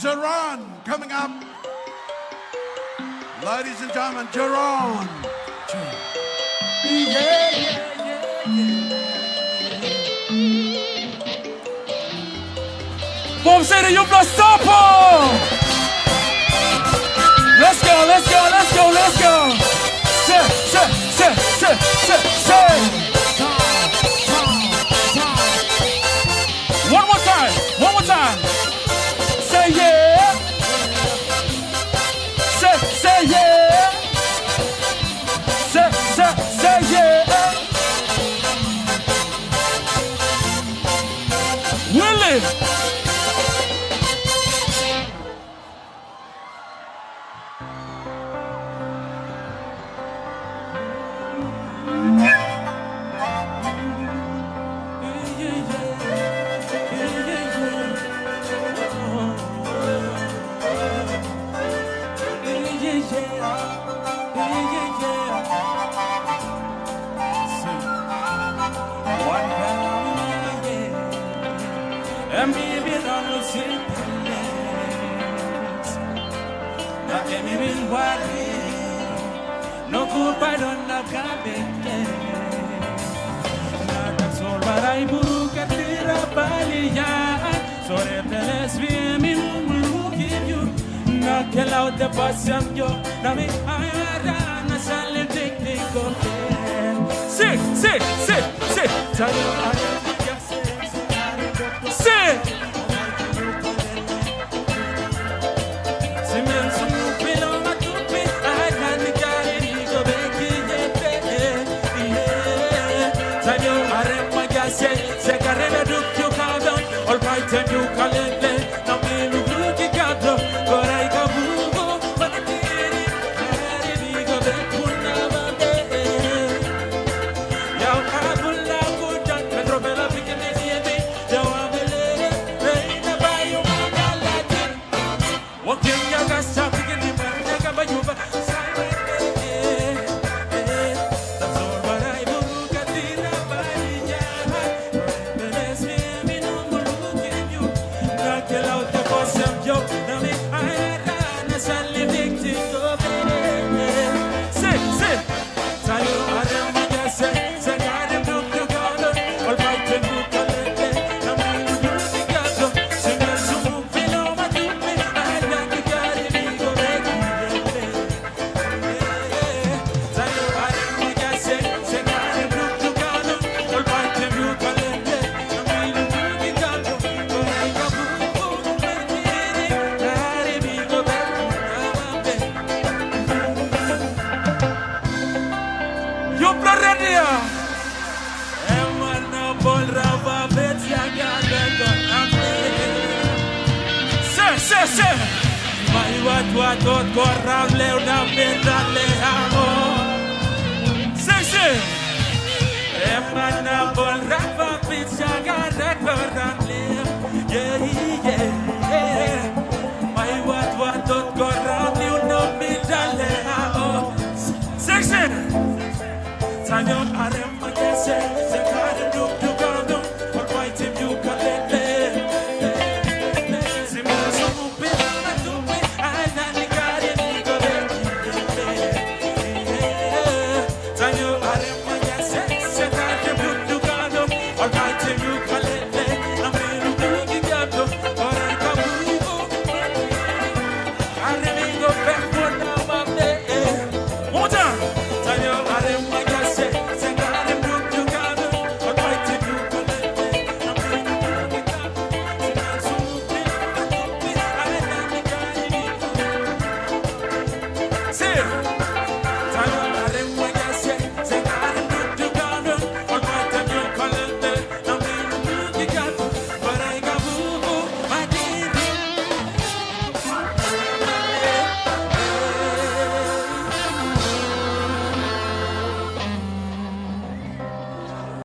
Jarahn coming up. Ladies and gentlemen, Jarahn. Boom City, you plus stopper. Let's go, let's go, let's go, let's go. Say. One more time. Say yeah. Say yeah. Say yeah. Willie. No culpa don't have that's all but I book at the Balia. So let's be a minimum give you. Knock out the bus and yo. Now me I ran a silent take the go. Say. Tell you I say. Se carrera Dukduk countdown, all right and you collect it. Now me look at the Korai Kabugo, but I did go back to Navabe. Yao Kabula good that Metrovela picking the Yawabele, rain by your Latin. Walking Yagasa picking the Yagabayuba. What corral una pedale amo. Say. Emana bol rapa pizza garra corral. Yeah.